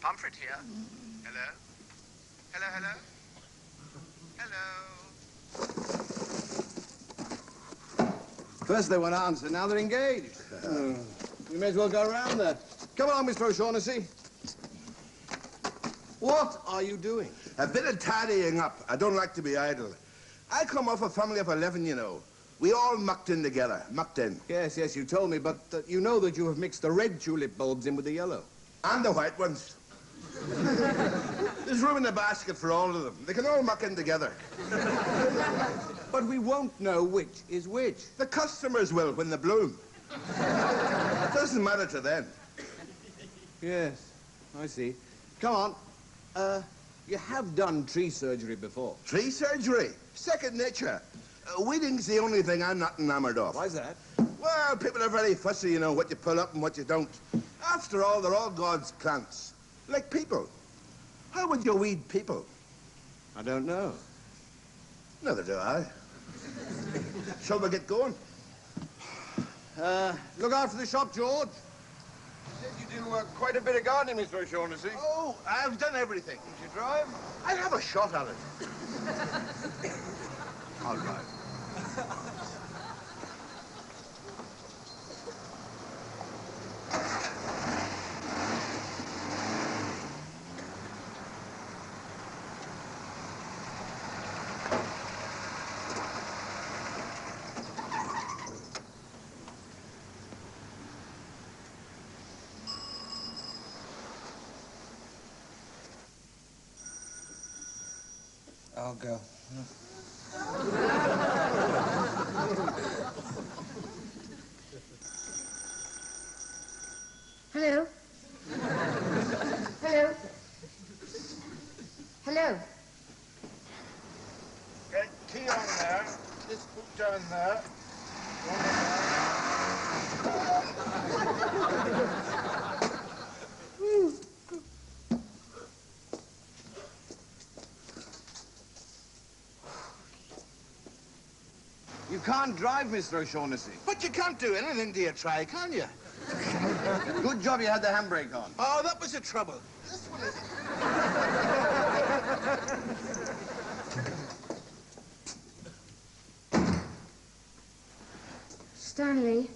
Pomfret here. Hello? Hello, hello? Hello? First they won't answer, now they're engaged. We may as well go around there. Come along, Mr. O'Shaughnessy. What are you doing? A bit of tidying up. I don't like to be idle. I come off a family of 11, you know. We all mucked in together. Mucked in. Yes, yes, you told me, but you know that you have mixed the red tulip bulbs in with the yellow. And the white ones. There's room in the basket for all of them. They can all muck in together. But we won't know which is which. The customers will when they bloom. It doesn't matter to them. Yes, I see. Come on. You have done tree surgery before. Tree surgery? Second nature. Weeding's the only thing I'm not enamored of. Why's that? Well, people are very fussy, you know, what you pull up and what you don't. After all, they're all God's plants. Like people. How would you weed people? I don't know. Neither do I. Shall we get going? Look out for the shop, George. You do quite a bit of gardening, Mr. O'Shaughnessy. Oh, I've done everything. Did you drive? I'll have a shot at it. All right. I'll go. Hello? Hello? Hello? Get key on there. This boot down there. One in You can't drive, Mr. O'Shaughnessy. But you can't do anything till you try, can you? Good job you had the handbrake on. Oh, that was the trouble. This one is... Stanley,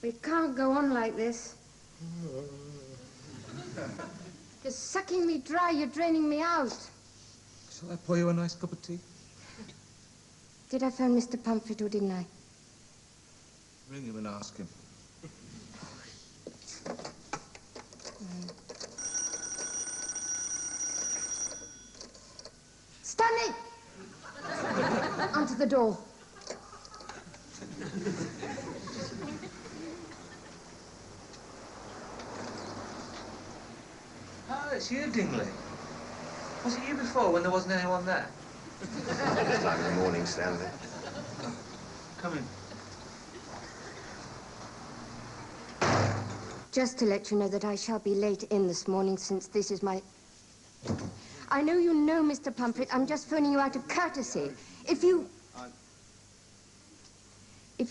we can't go on like this. You're sucking me dry, you're draining me out. Shall I pour you a nice cup of tea? Did I phone Mr. Pomfret or didn't I? Ring him and ask him. Stanley! Onto the door. Oh, it's you, Dingley. Was it you before when there wasn't anyone there? Time in the morning, Stanley. Come in. Just to let you know that I shall be late in this morning since this is my... I know you know, Mr. Pomfret. I'm just phoning you out of courtesy. If you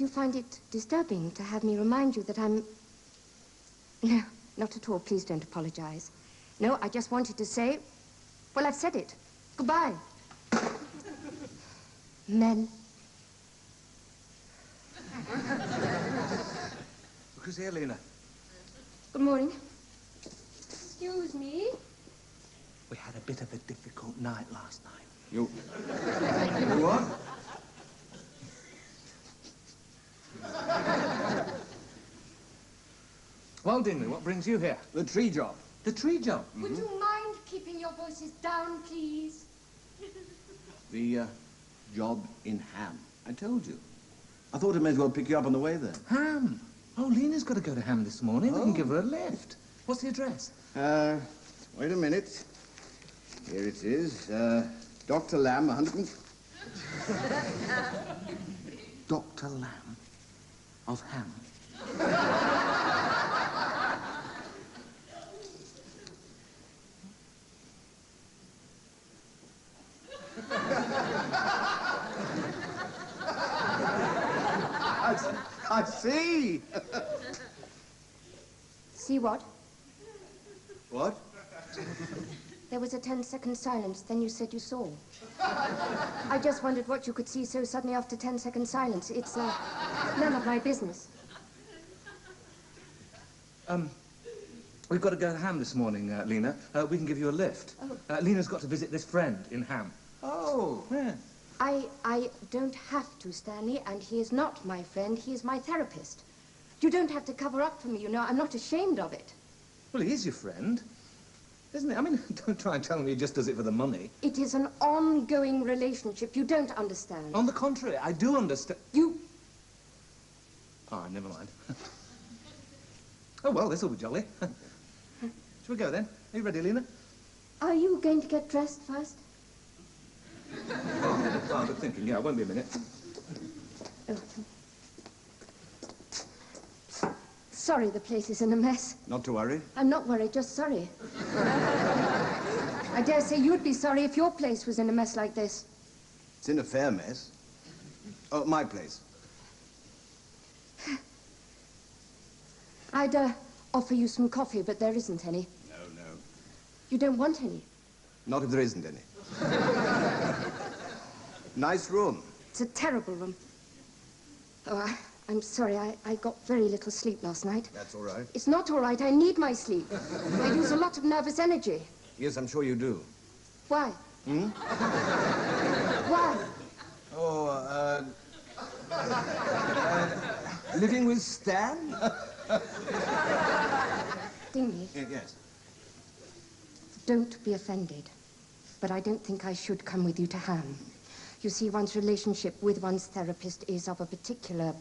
find it disturbing to have me remind you that I'm... No, not at all. Please don't apologize. No, I just wanted to say... Well, I've said it. Goodbye. Men. Look who's here, Lena. Good morning. Excuse me. We had a bit of a difficult night last night. You what? Well, Dingley, what brings you here? The tree job. The tree job. Would you mind keeping your voices down, please? The job in Ham. I told you. I thought I may as well pick you up on the way then. Ham. Oh, Lena's got to go to Ham this morning. We can give her a lift. What's the address? Wait a minute. Here it is. Dr. Lamb, 100 Dr. Lamb of Ham. I see. See what? What? There was a 10-second silence, then you said you saw. I just wondered what you could see so suddenly after 10-second silence. It's, none of my business. We've got to go to Ham this morning, Lena. We can give you a lift. Oh. Lena's got to visit this friend in Ham. Oh. Yeah. I don't have to, Stanley, and he is not my friend. He is my therapist. You don't have to cover up for me, you know. I'm not ashamed of it. Well, he is your friend, isn't he? I mean, don't try and tell me he just does it for the money. It is an ongoing relationship. You don't understand. On the contrary, I do understand. You... Oh, never mind. Oh, well, this'll be jolly. Shall we go, then? Are you ready, Lena? Are you going to get dressed first? Oh, good thinking. Yeah, it won't be a minute. Oh. Sorry the place is in a mess. Not to worry. I'm not worried, just sorry. I dare say you'd be sorry if your place was in a mess like this. It's in a fair mess. Oh, my place. I'd offer you some coffee, but there isn't any. No, no. You don't want any? Not if there isn't any. Nice room. It's a terrible room. Oh, I'm sorry. I got very little sleep last night. That's all right. It's not all right. I need my sleep. I use a lot of nervous energy. Yes, I'm sure you do. Why? Hmm? Why? Oh, living with Stan? Dingley, Yes. don't be offended, but I don't think I should come with you to Ham. You see, one's relationship with one's therapist is of a particular,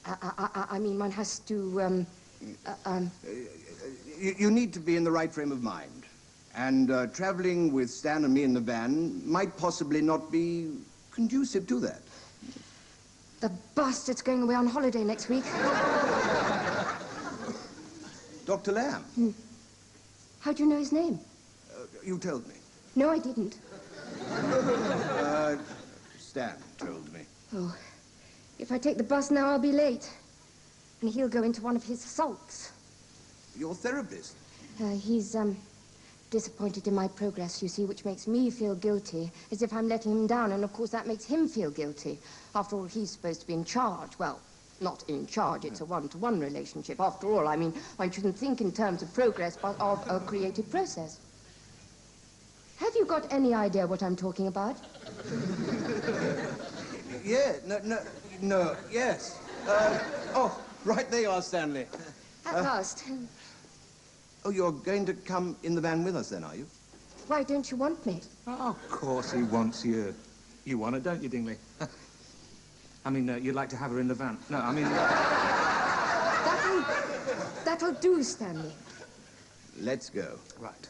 I mean, one has to, You need to be in the right frame of mind. And traveling with Stan and me in the van might possibly not be conducive to that. The bastard's going away on holiday next week. Dr. Lamb, How do you know his name? you told me. No, I didn't. Stan told me. Oh, if I take the bus now, I'll be late. And he'll go into one of his sulks. Your therapist? He's, disappointed in my progress, you see, which makes me feel guilty, as if I'm letting him down, and of course that makes him feel guilty. After all, he's supposed to be in charge. Well, not in charge, it's a one-to-one relationship. After all, I mean, one shouldn't think in terms of progress, but of a creative process. Have you got any idea what I'm talking about? Yeah, no, yes. Oh, right there you are, Stanley. At last. Oh, you're going to come in the van with us then, are you? Why don't you want me? Oh, of course he wants you. You want her, don't you, Dingley? I mean, you'd like to have her in the van. No, I mean... That'll do, Stanley. Let's go. Right.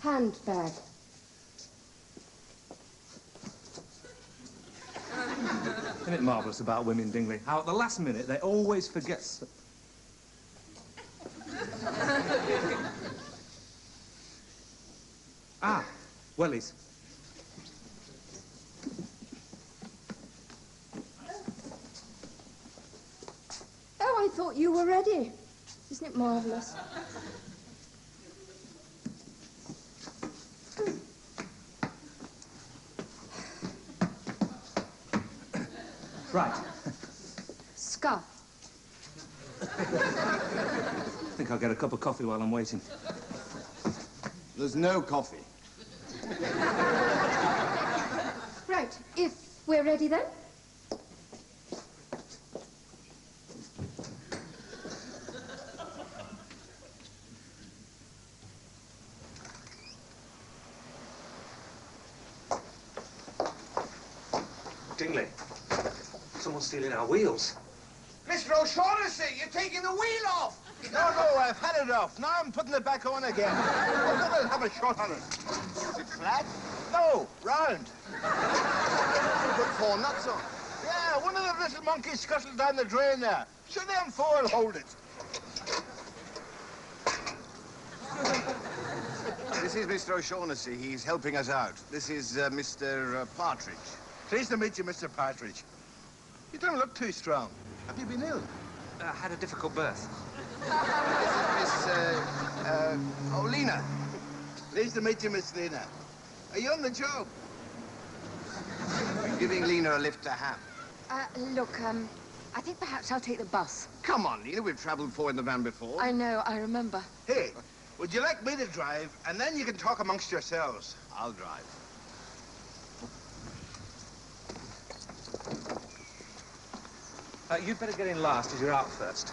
Handbag. Isn't it marvellous about women, Dingley? How at the last minute they always forget... Ah, wellies. Oh, I thought you were ready. Isn't it marvellous? Right. Scarf. I think I'll get a cup of coffee while I'm waiting. There's no coffee. Right, if we're ready then. Dingley, someone's stealing our wheels. Mr. O'Shaughnessy, you're taking the wheel off! No, I've had it off. Now I'm putting it back on again. I thought I'd have a shot on it. Is it flat? No, round. Put 4 nuts on. Yeah, one of the little monkeys scuttled down the drain there. Sure, them 4 will hold it. This is Mr. O'Shaughnessy. He's helping us out. This is Mr. Partridge. Pleased to meet you, Mr. Partridge. You don't look too strong. Have you been ill? I had a difficult birth. This is Lena. Pleased to meet you, Miss Lena. Are you on the job? We're giving Lena a lift to Ham. Look, I think perhaps I'll take the bus. Come on, Lena, we've traveled four in the van before. I know, I remember. Hey, would you like me to drive, and then you can talk amongst yourselves? I'll drive. You'd better get in last, as you're out first.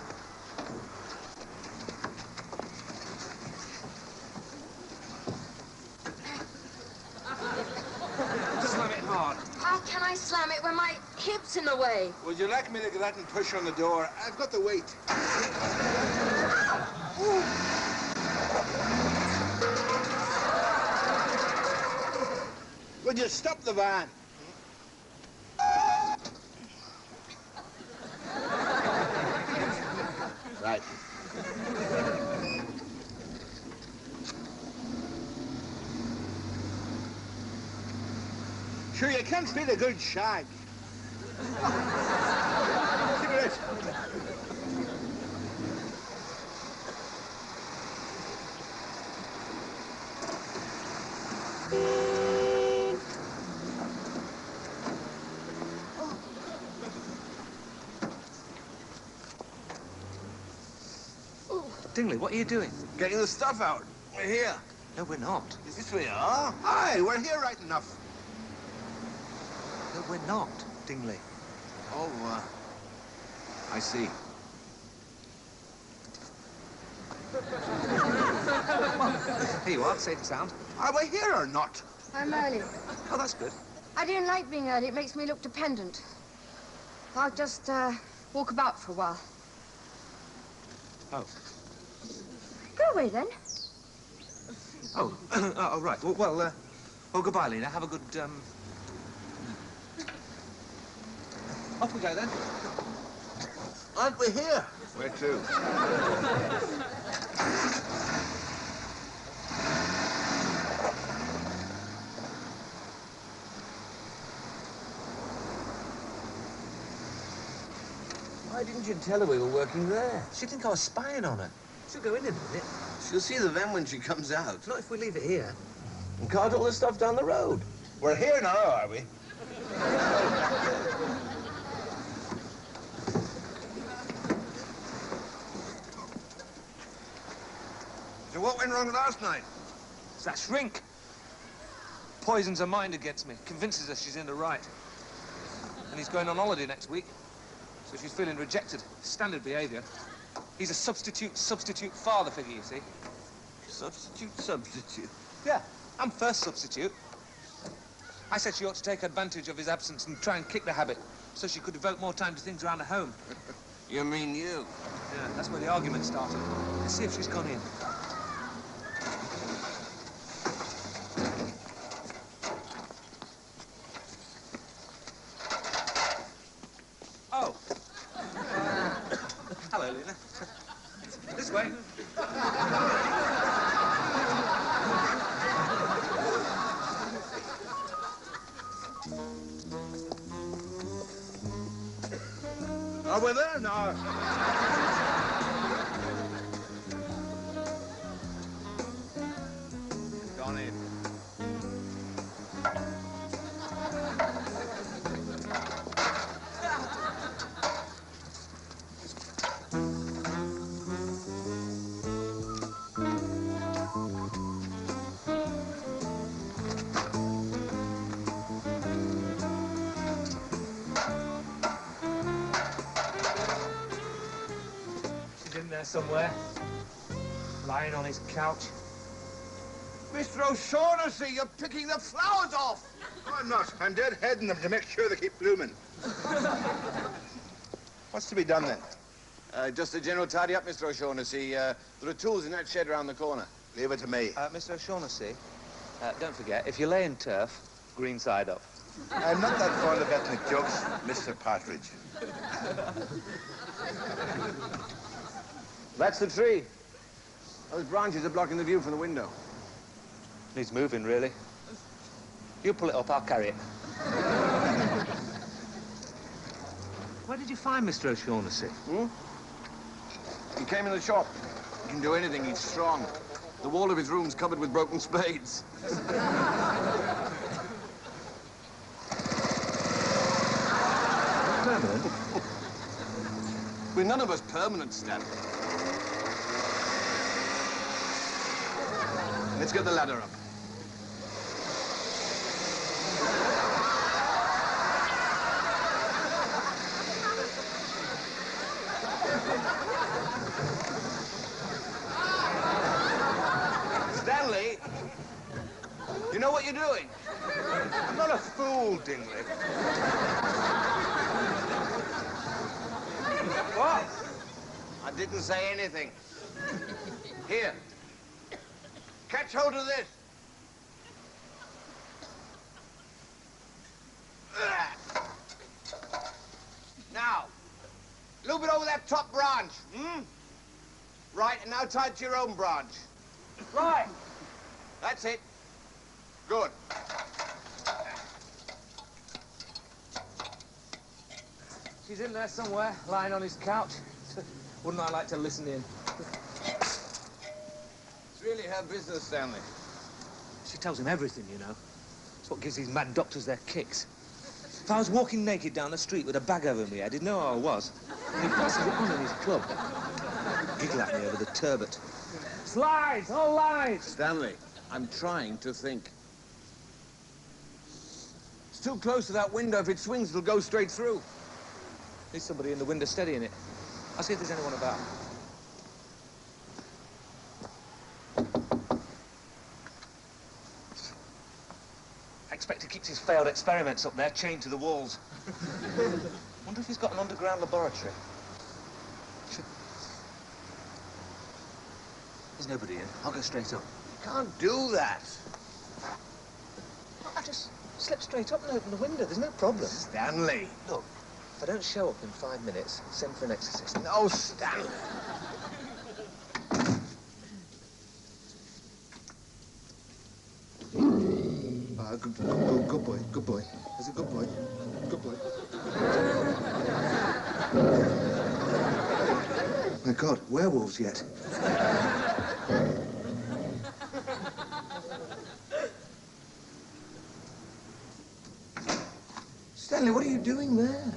Slam it hard. How can I slam it when my hip's in the way? Would you like me to get out and push on the door? I've got the weight. Would you stop the van? Right. Sure, you can't beat a good shag. Cigarette. Dingley, what are you doing? Getting the stuff out. We're here. No, we're not. Yes, we are. Aye, we're here right enough. No, we're not, Dingley. Oh, I see. Here you are, safe and sound. Are we here or not? I'm early. Oh, that's good. I don't like being early. It makes me look dependent. I'll just, walk about for a while. Oh. Go away, then. Oh, oh, right. Well, goodbye, Lena. Have a good, Off we go, then. Aren't we here? Where to? Why didn't you tell her we were working there? She'd think I was spying on her. She'll go in a minute. She'll see the van when she comes out. Not if we leave it here. And cart all the stuff down the road. We're here now, are we? So what went wrong last night? It's that shrink. Poisons her mind against me. Convinces her she's in the right. And he's going on holiday next week. So she's feeling rejected. Standard behaviour. He's a substitute father figure, you see. Substitute. Yeah, I'm first substitute. I said she ought to take advantage of his absence and try and kick the habit so she could devote more time to things around the home. You mean you? Yeah, that's where the argument started. Let's see if she's gone in. Oh. Hello, Lena. This way. Are we there now? Gone in. There somewhere, lying on his couch. Mr. O'Shaughnessy, you're picking the flowers off. No, I'm not. I'm dead heading them to make sure they keep blooming. What's to be done then? Just a general tidy up, Mr. O'Shaughnessy. There are tools in that shed around the corner. Leave it to me. Mr. O'Shaughnessy, don't forget, if you lay in turf, green side up. I'm not that fond of ethnic jokes, Mr. Partridge. That's the tree. Those branches are blocking the view from the window. Needs moving, really. You pull it up, I'll carry it. Where did you find Mr. O'Shaughnessy? He came in the shop. He can do anything, he's strong. The wall of his room's covered with broken spades. Permanent? We're none of us permanent, Stanley. Let's get the ladder up. Stanley, you know what you're doing? I'm not a fool, Dingley. What? I didn't say anything. Here. Catch hold of this. Now, loop it over that top branch, hmm? Right, and now tie it to your own branch. Right. That's it. Good. She's in there somewhere, lying on his couch. Wouldn't I like to listen in? It's really her business, Stanley. She tells him everything, you know. It's what gives these mad doctors their kicks. If I was walking naked down the street with a bag over my head, he'd know who I was. And he passes it on in his club. Giggle at me over the turbot. It's lies, all lies! Stanley, I'm trying to think. It's too close to that window. If it swings, it'll go straight through. There's somebody in the window steadying it. I'll see if there's anyone about. I expect he keeps his failed experiments up there, chained to the walls. Wonder if he's got an underground laboratory. There's nobody in. I'll go straight up. You can't do that. I just slip straight up and open the window. There's no problem. Stanley. Look, if I don't show up in 5 minutes, send for an exorcist. No, Stanley. Good boy, good boy. He's a good boy. Good boy. My God, werewolves yet. Stanley, what are you doing there?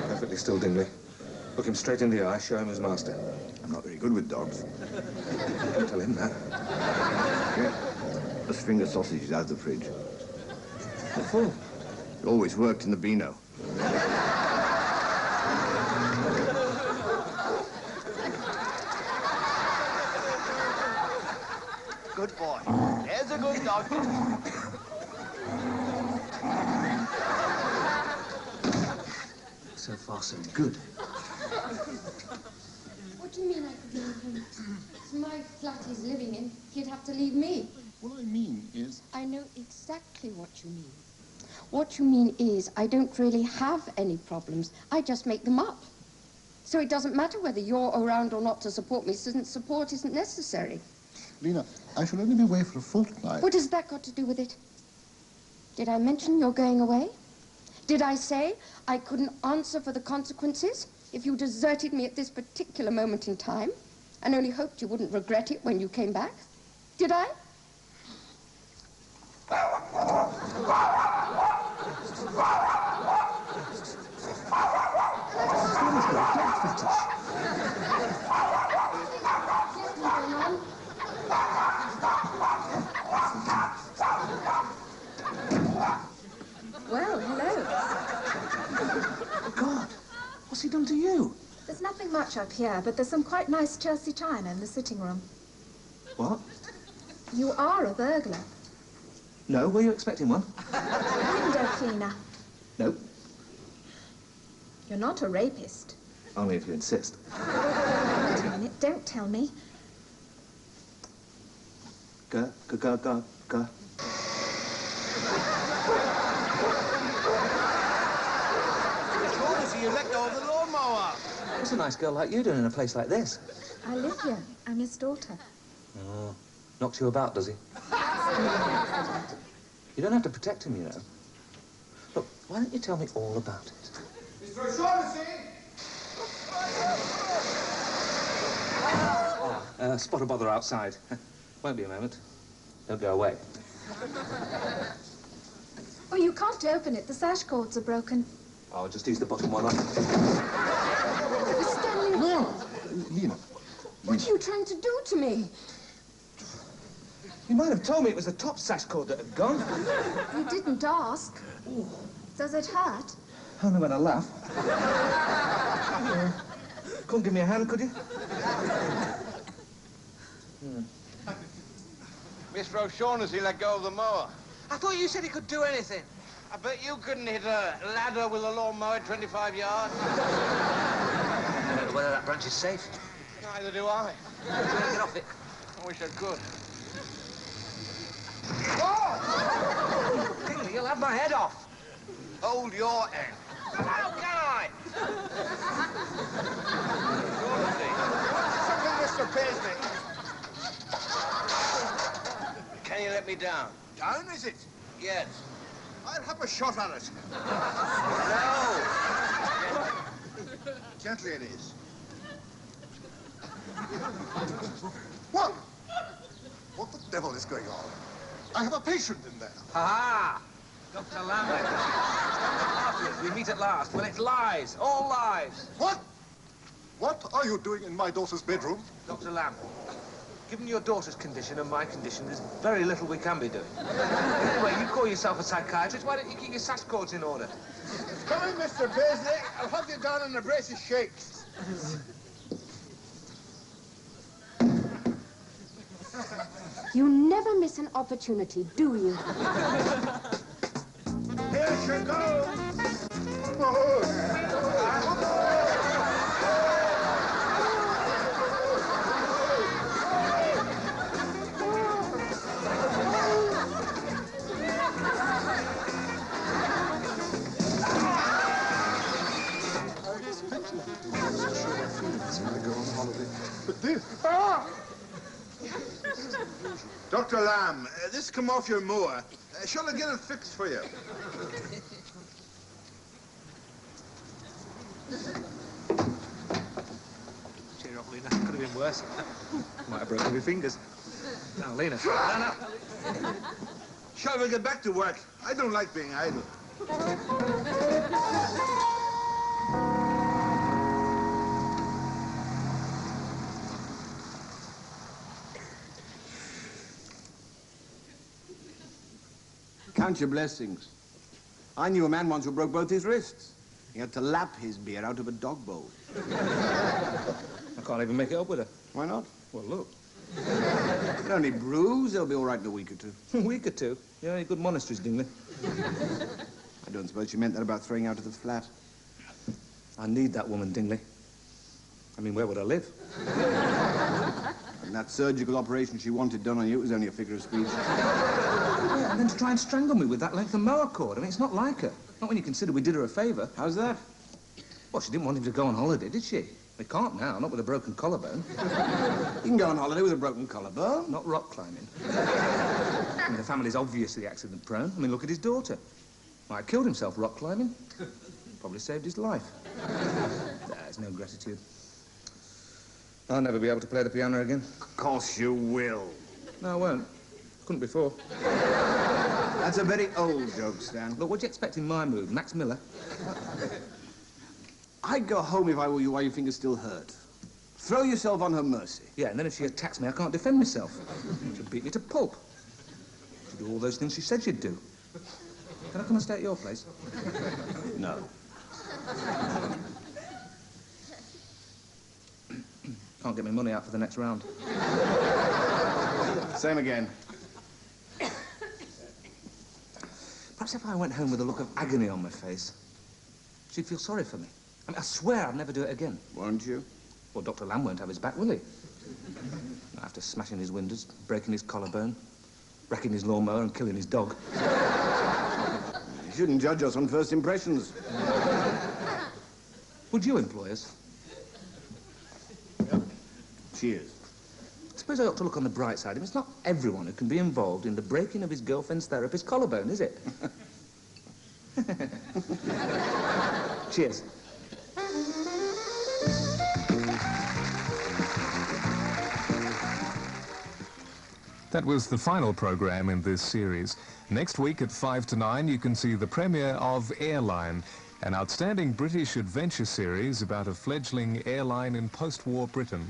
Perfectly still, Dingley. Look him straight in the eye, show him his master. I'm not very good with dogs. Don't tell him that. A string of sausages out of the fridge. What for? It always worked in the Beano. Good boy. There's a good dog. So far, so good. What do you mean I could leave him? It's my flat he's living in. He'd have to leave me. What I mean is... I know exactly what you mean. What you mean is I don't really have any problems. I just make them up. So it doesn't matter whether you're around or not to support me, since support isn't necessary. Lena, I shall only be away for a fortnight. What has that got to do with it? Did I mention you're going away? Did I say I couldn't answer for the consequences if you deserted me at this particular moment in time and only hoped you wouldn't regret it when you came back? Did I? Well, hello. God, what's he done to you? There's nothing much up here, but there's some quite nice Chelsea china in the sitting room. What? You are a burglar. No, were you expecting one? Window cleaner. No, You're not a rapist. only if you insist. Wait a minute, don't tell me. Go. You let go of the lawnmower. What's a nice girl like you doing in a place like this? I live here. I'm his daughter. Oh, knocks you about, does he? You don't have to protect him, you know. Look, why don't you tell me all about it? Mr. O'Shaughnessy! Spot a bother outside. Won't be a moment. Don't go away. Oh, you can't open it. The sash cords are broken. I'll just use the bottom one up. Stanley! No, Lena. What are you trying to do to me? You might have told me it was the top sash cord that had gone. You didn't ask. Does it hurt? Only when I laugh. Couldn't give me a hand, could you? Mr. O'Shaughnessy let go of the mower. I thought you said he could do anything. I bet you couldn't hit a ladder with a lawnmower at 25 yards. I don't know whether that branch is safe. Neither do I. Get off it. I wish I could. Dingley, you'll have my head off. Hold your end. How can I? Something, Mr. Paisley. Can you let me down? Down, is it? Yes. I'll have a shot on it. No. Gently it is. What? What the devil is going on? I have a patient in there. Ha-ha! Dr. Lambert. We meet at last. Well, it's lies. All lies. What? What are you doing in my daughter's bedroom? Dr. Lamb, given your daughter's condition and my condition, there's very little we can be doing. Anyway, you call yourself a psychiatrist. Why don't you keep your sash cords in order? Come in, Mr. Paisley. I'll have you down in a brace of shakes. You never miss an opportunity, do you? Here she goes. But this... Dr. Lamb, this come off your mower. Shall I get it fixed for you? Cheer up, Lena. Could have been worse. Might have broken your fingers. Now, Lena. No. Shall we get back to work? I don't like being idle. Count your blessings. I knew a man once who broke both his wrists. He had to lap his beer out of a dog bowl. I can't even make it up with her. Why not? Well, look. They're only bruised. They'll be all right in a week or two. A week or two. You know any good monasteries, Dingley? I don't suppose she meant that about throwing out of the flat. I need that woman, Dingley. I mean, where would I live? And that surgical operation she wanted done on you was only a figure of speech. Yeah, and then to try and strangle me with that length of mower cord. I mean, it's not like her. Not when you consider we did her a favour. How's that? Well, she didn't want him to go on holiday, did she? We can't now, not with a broken collarbone. You can go on holiday with a broken collarbone. Not rock climbing. I mean, the family's obviously accident-prone. I mean, look at his daughter. Might have killed himself rock climbing. Probably saved his life. There's no gratitude. I'll never be able to play the piano again. Of course you will. No, I won't. Couldn't before. That's a very old joke, Stan. Look, what do you expect in my mood? Max Miller? I'd go home if I were you while your fingers still hurt. Throw yourself on her mercy. Yeah, and then if she attacks me, I can't defend myself. She'll beat me to pulp. She'll do all those things she said she'd do. Can I come and stay at your place? No. Can't get my money out for the next round. Same again. Perhaps if I went home with a look of agony on my face, she'd feel sorry for me. I mean, I swear I'd never do it again. Won't you? Well, Dr. Lamb won't have his back, will he? After smashing his windows, breaking his collarbone, wrecking his lawnmower and killing his dog. You shouldn't judge us on first impressions. Would you employ us? Yep. Cheers. I suppose I ought to look on the bright side. I mean, it's not everyone who can be involved in the breaking of his girlfriend's therapist's collarbone, is it? Cheers. That was the final programme in this series. Next week at 5 to 9, you can see the premiere of Airline, an outstanding British adventure series about a fledgling airline in post-war Britain.